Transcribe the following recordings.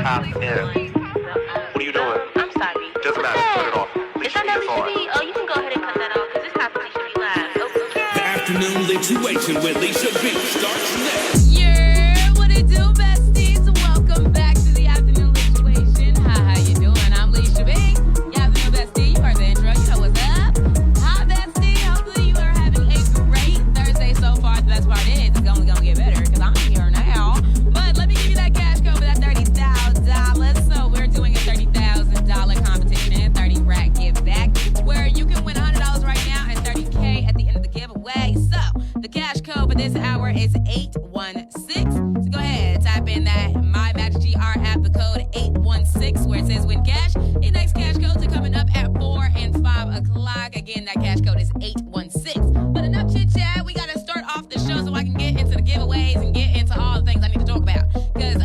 top M. What are you doing? I'm sorry. Doesn't matter. Turn it off. Is that not Lisha B? Oh, you can go ahead and cut that off because it's not for Lisha B live. Okay. The Afternoon Lituation with Lisha B starts next. Yeah, what it do, besties? Welcome back to the Afternoon Lituation. How you doing? I'm Lisha B. You Afternoon Bestie. You heard the intro. You know what's up. Hi, bestie. Hopefully you are having a great Thursday so far. The best part is it's only going to get better because I'm here now. But let me give you that cash code for that $30,000. So we're doing a $30,000 competition, 30 rack give back, where you can win $100 right now and $30K at the end of the giveaway. So the cash code for this hour is 816. So go ahead, type in that My Magic GR app, the code 816, where it says win cash. Your next cash codes are coming up at 4 and 5 o'clock. Again, that cash code is 816. But enough chit chat. We got to start off the show so I can get into the giveaways and get into all the things I need to talk about. Because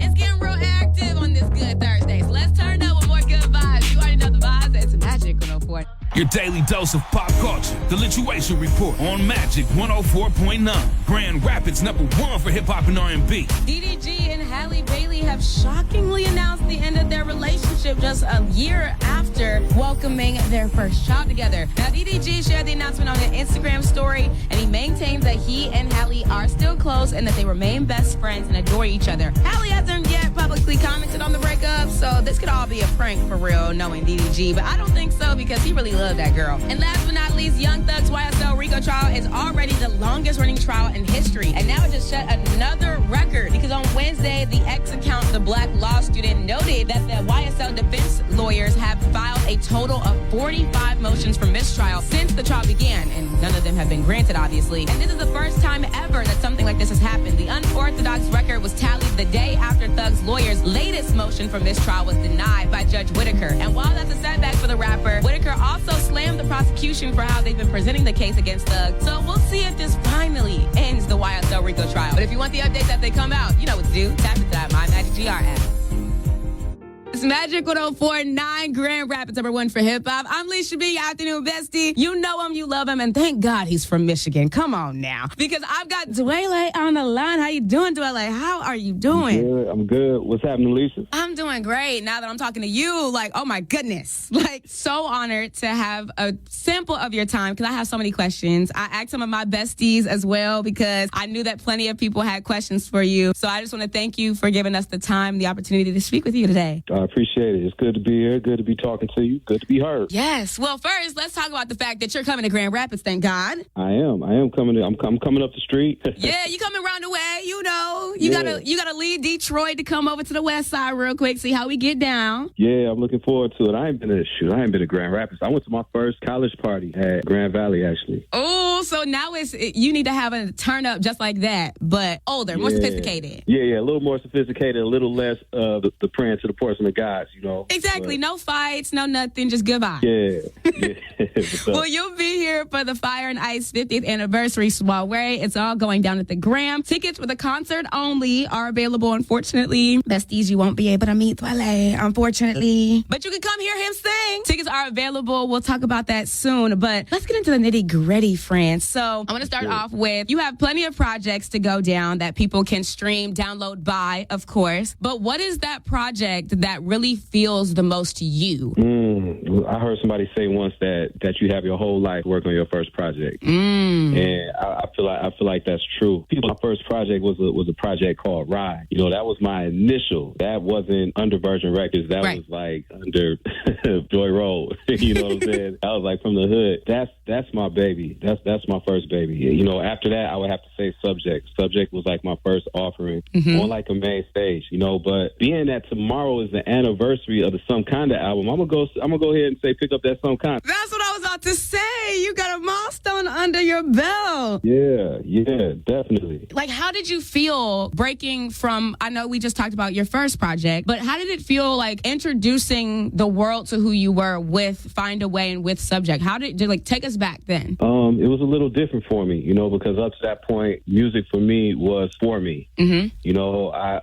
it's getting real active on this good Thursday. So let's turn up with more good vibes. You already know the vibes. It's Magic 104. Your daily dose of pop culture. The Lituation Report on Magic 104.9. Grand Rapids #1 for hip-hop and R&B. DDG and Halle Bailey have shockingly announced the end of their relationship just a year after welcoming their first child together. Now, DDG shared the announcement on an Instagram story, and he maintains that he and Halle are still close and that they remain best friends and adore each other. Halle hasn't yet publicly commented on the breakup, so this could all be a prank for real, knowing DDG, but I don't think so because he really loves that girl. And last but not least, Young Thug's YSL RICO trial is already the longest running trial in history. And now it just set another record because on Wednesday, the ex-account, the Black law student, noted that the YSL defense lawyers have filed a total of 45 motions for mistrial since the trial began. And none of them have been granted, obviously. And this is the first time ever that something like this has happened. The unorthodox record was tallied the day after Thug's lawyer's latest motion for mistrial was denied by Judge Whitaker. And while that's a setback for the rapper, Whitaker also slammed the prosecution for how they've been presenting the case against Thug. So we'll see if this finally ends the YSL RICO trial. But if you want the updates as they come out, you know what to do. Tap into that My Magic GR app. It's Magic 104.9, Grand Rapids #1 for hip-hop. I'm Lisha B, your Afternoon Bestie. You know him, you love him, and thank God he's from Michigan. Come on now. Because I've got Dwele on the line. How you doing, Dwele? How are you doing? I'm good. What's happening, Lisa? I'm doing great. Now that I'm talking to you, like, oh my goodness. Like, so honored to have a sample of your time because I have so many questions. I asked some of my besties as well because I knew that plenty of people had questions for you. So I just want to thank you for giving us the time, the opportunity to speak with you today. I appreciate it. It's good to be here. Good to be talking to you. Good to be heard. Yes. Well, first, let's talk about the fact that you're coming to Grand Rapids, thank God. I am coming. I'm coming up the street. Yeah, you coming around the way. You know, you gotta leave Detroit to come over to the West Side real quick. See how we get down. Yeah, I'm looking forward to it. I ain't been to Grand Rapids. I went to my first college party at Grand Valley, actually. Oh, so now you need to have a turn up just like that, but older, more sophisticated. Yeah, a little more sophisticated, a little less the praying to the porcelain gods, you know. Exactly. But no fights, no nothing, just good vibes. Yeah. Well, you'll be here for the Fire and Ice 50th anniversary soiree. It's all going down at the Gram. Tickets for the concert only are available, unfortunately. Besties, you won't be able to meet Dwele, unfortunately. But you can come hear him sing. Tickets are available. We'll talk about that soon. But let's get into the nitty-gritty, friends. So I want to start off with, you have plenty of projects to go down that people can stream, download, buy, of course. But what is that project that really feels the most you? I heard somebody say once that you have your whole life work on your first project, and I feel like that's true. My first project was a project called Ride. You know, that was my initial. That wasn't under Virgin Records. That was like under Joy Road. You know what I'm saying? I was like from the hood. That's my baby. That's my first baby. You know, after that I would have to say Subject. Subject was like my first offering on like a main stage. You know, but being that tomorrow is the anniversary of the Some Kinda album, I'm gonna go ahead and say pick up that Some Kinda. That's what I was about to say. You got a milestone under your belt. Yeah, definitely. Like, how did you feel breaking from, I know we just talked about your first project, but how did it feel like introducing the world to who you were with Find a Way and with Subject? How did like take us back then? It was a little different for me, you know, because up to that point, music for me was for me. You know, I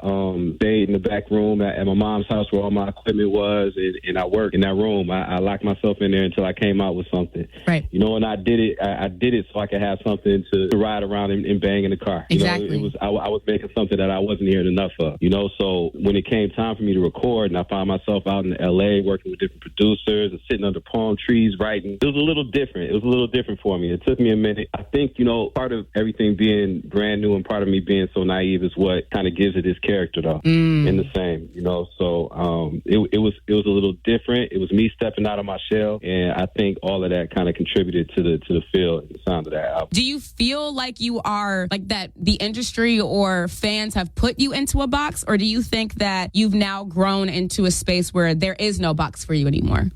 stayed in the back room at my mom's house where all my equipment was, and I worked in that room boom, I locked myself in there until I came out with something. Right. You know, and I did it. I did it so I could have something to ride around and bang in the car. You Exactly. know, it was I was making something that I wasn't hearing enough of. You know, so when it came time for me to record, and I found myself out in L.A. working with different producers and sitting under palm trees writing, it was a little different. It was a little different for me. It took me a minute. I think, you know, part of everything being brand new and part of me being so naive is what kind of gives it its character, though. In the same, you know. So it was a little different. It was me stepping out of my shell, and I think all of that kind of contributed to the feel and the sound of that album. Do you feel like you are, like, that the industry or fans have put you into a box, or do you think that you've now grown into a space where there is no box for you anymore?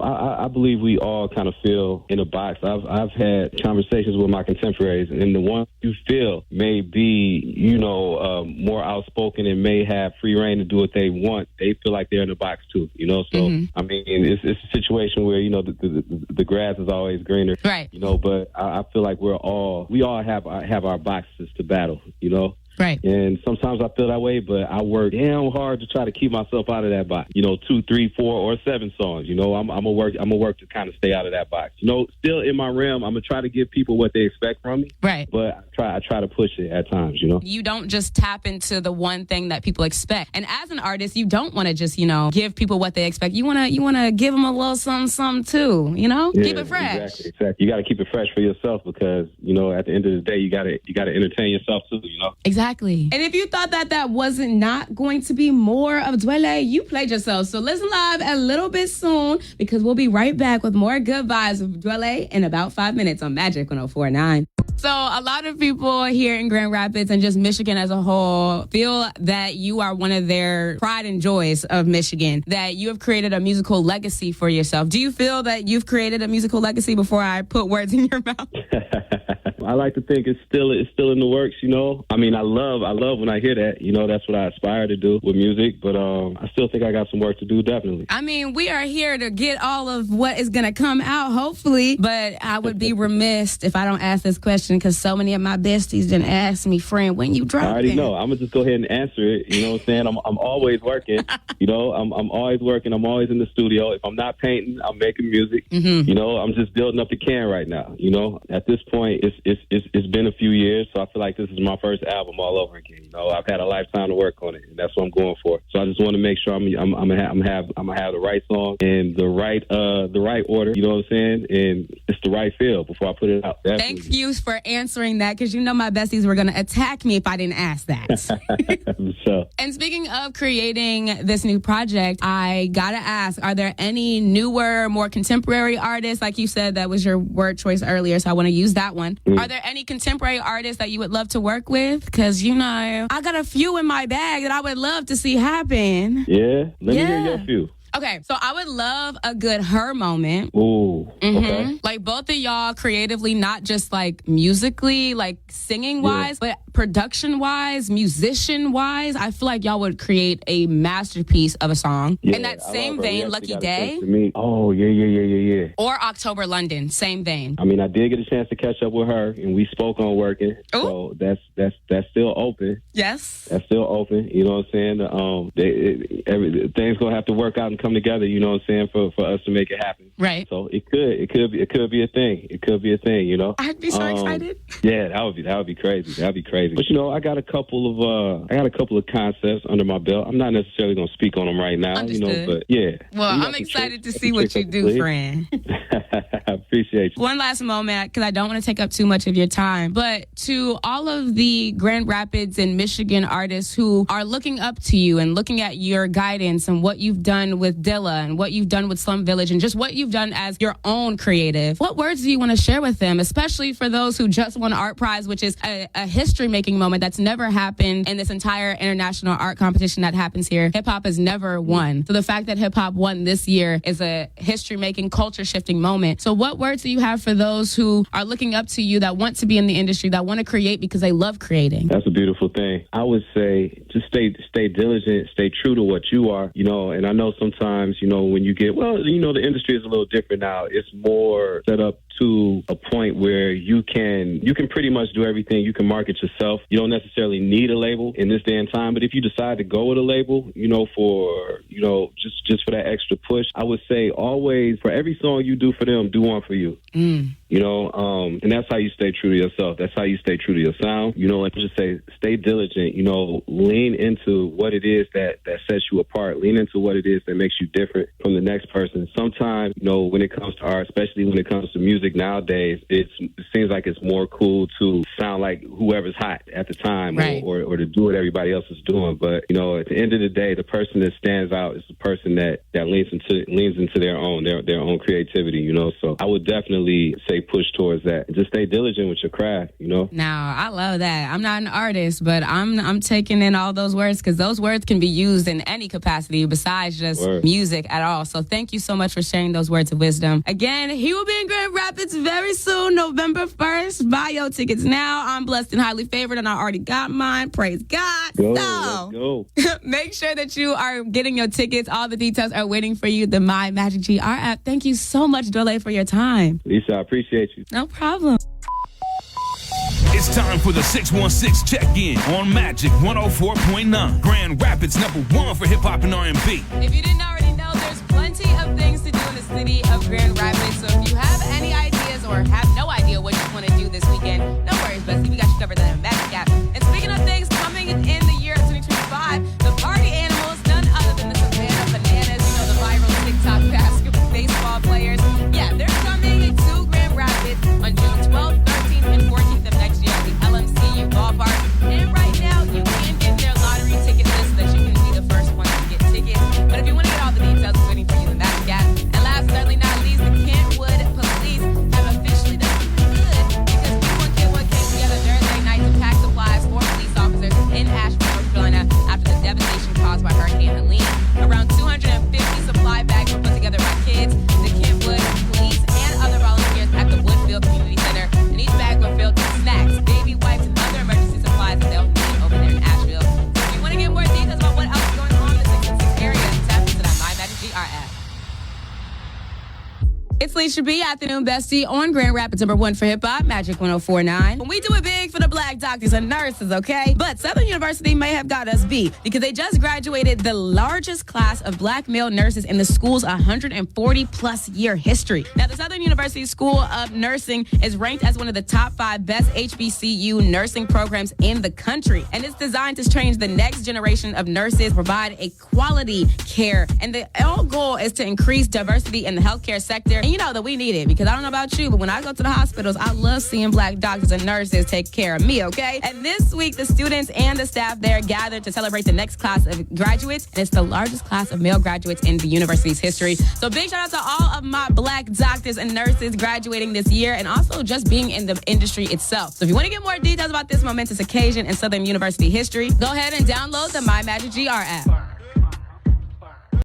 I believe we all kind of feel in a box. I've had conversations with my contemporaries, and the ones you feel may be, you know, more outspoken and may have free reign to do what they want. They feel like they're in a box too, you know. So I mean, it's a situation where, you know, the grass is always greener, right? You know, but I feel like we all have our boxes to battle, you know. Right. And sometimes I feel that way, but I work damn hard to try to keep myself out of that box. You know, 2, 3, 4, or 7 songs. You know, I'm gonna work to kind of stay out of that box. You know, still in my realm, I'm gonna try to give people what they expect from me. Right. But I try to push it at times. You know, you don't just tap into the one thing that people expect. And as an artist, you don't want to just, you know, give people what they expect. You wanna give them a little something too. You know, yeah, keep it fresh. Exactly. You got to keep it fresh for yourself because, you know, at the end of the day, you gotta entertain yourself too. You know. Exactly. And if you thought that wasn't not going to be more of Dwele, you played yourself. So listen live a little bit soon because we'll be right back with more good vibes of Dwele in about 5 minutes on Magic 104.9. So a lot of people here in Grand Rapids and just Michigan as a whole feel that you are one of their pride and joys of Michigan, that you have created a musical legacy for yourself. Do you feel that you've created a musical legacy before I put words in your mouth? I like to think it's still in the works, you know. I mean, I love when I hear that. You know, that's what I aspire to do with music. But I still think I got some work to do, definitely. I mean, we are here to get all of what is going to come out, hopefully. But I would be remiss if I don't ask this question because so many of my besties didn't ask me, friend, when you dropping? I already know. I'm going to just go ahead and answer it. You know what I'm saying? I'm always working. You know, I'm always working. I'm always in the studio. If I'm not painting, I'm making music. You know, I'm just building up the can right now. You know, at this point, it's been a few years, so I feel like this is my first album all over again. You know, I've had a lifetime to work on it, and that's what I'm going for. So I just want to make sure I'm gonna have the right song and the right order. You know what I'm saying? And it's the right feel before I put it out. Definitely. Thank you for answering that, because you know my besties were gonna attack me if I didn't ask that. So. And speaking of creating this new project, I gotta ask: are there any newer, more contemporary artists? Like you said, that was your word choice earlier, so I want to use that one. Are there any contemporary artists that you would love to work with? Because, you know, I got a few in my bag that I would love to see happen. Yeah? Let me hear your few. Okay, so I would love a good Her moment. Ooh, okay. Like both of y'all creatively, not just like musically, like singing wise, but production wise, musician wise. I feel like y'all would create a masterpiece of a song. Yeah, in that same vein, Lucky Day. Oh, yeah. Or October London, same vein. I mean, I did get a chance to catch up with her, and we spoke on working. Ooh. So that's still open. Yes. That's still open. You know what I'm saying? Things gonna have to work out and come together. You know what I'm saying? For us to make it happen. Right. So it could be a thing. It could be a thing. You know. I'd be so excited. Yeah, that would be crazy. That'd be crazy. But you know, I got a couple of concepts under my belt. I'm not necessarily gonna speak on them right now. Understood. You know, but yeah. Well, I'm excited to see what you do, friend. I appreciate you. One last moment, because I don't want to take up too much of your time, but to all of the Grand Rapids and Michigan artists who are looking up to you and looking at your guidance and what you've done with Dilla and what you've done with Slum Village and just what you've done as your own creative, what words do you want to share with them, especially for those who just won Art Prize, which is a history-making moment that's never happened in this entire international art competition that happens here. Hip-hop has never won. So the fact that hip-hop won this year is a history-making, culture-shifting moment. So what words do you have for those who are looking up to you, that want to be in the industry, that want to create because they love creating? That's a beautiful thing. I would say just stay diligent, stay true to what you are, you know, and I know sometimes, you know, when you get, well, you know, the industry is a little different now. It's more set up to a point where you can pretty much do everything. You can market yourself. You don't necessarily need a label in this day and time. But if you decide to go with a label, just for that extra push, I would say always, for every song you do for them, do one for you. And that's how you stay true to yourself. That's how you stay true to your sound. And just say, stay diligent. Lean into what it is that sets you apart. Lean into what it is that makes you different from the next person. Sometimes, when it comes to art, especially when it comes to music nowadays, it seems like it's more cool to sound like whoever's hot at the time, right, or to do what everybody else is doing. But, at the end of the day, the person that stands out is the person that leans into their own creativity, So I would definitely say push towards that. Just stay diligent with your craft, Now, I love that. I'm not an artist, but I'm taking in all those words, because those words can be used in any capacity besides just music at all. So thank you so much for sharing those words of wisdom. Again, he will be in Grand Rapids very soon, November 1st. Buy your tickets now. I'm blessed and highly favored, and I already got mine. Praise God. Let's go. Make sure that you are getting your tickets. All the details are waiting for you. The My Magic GR app. Thank you so much, Dole, for your time. Lisa, I appreciate you. No problem. It's time for the 616 check-in on Magic 104.9. Grand Rapids #1 for hip-hop and R&B. If you didn't already know, there's plenty of things to do in the city of Grand Rapids. So if you have any ideas or have no idea what you want to do this weekend, no worries, Bessie. We got you covered there in Magic app. And speaking of things coming in the year 2025, the party animals, none other than the Savannah Bananas, the viral TikTok baseball players. Yeah, they're coming to Grand Rapids on June 12th, 13th, and 14th of next year at the LMCU ballpark. And right now, you can get their lottery ticket list so that you can be the first one to get tickets. But if you want to get all the details, it's waiting for you in the Magic app. And last but certainly not least, the Kentwood Police have officially done something good, because P1 Kentwood came together Thursday night to pack supplies for police officers in Asheville, North Carolina, after the devastation caused by Hurricane Helene. Around 250 supply bags were put together by kids, the Kentwood Police, and other volunteers at the Woodfield Community Center. And each bag were filled with snacks, baby wipes, and other emergency supplies that they'll need over there in Asheville. So if you want to get more details about what else is going on in the 616 area, tap into that My Magic GR app. It's Lisha B, Afternoon Bestie, on Grand Rapids #1 for hip hop, Magic 104.9. When we do it big for the black doctors and nurses, okay? But Southern University may have got us beat, because they just graduated the largest class of black male nurses in the school's 140-plus year history. Now, the Southern University School of Nursing is ranked as one of the top 5 best HBCU nursing programs in the country. And it's designed to train the next generation of nurses, provide a quality care. And the whole goal is to increase diversity in the healthcare sector. And you know that we need it, because I don't know about you, but when I go to the hospitals, I love seeing black doctors and nurses take care of me, okay? And this week, the students and the staff there gathered to celebrate the next class of graduates, and it's the largest class of male graduates in the university's history. So big shout out to all of my black doctors and nurses graduating this year, and also just being in the industry itself. So if you want to get more details about this momentous occasion in Southern University history, go ahead and download the My Magic GR app.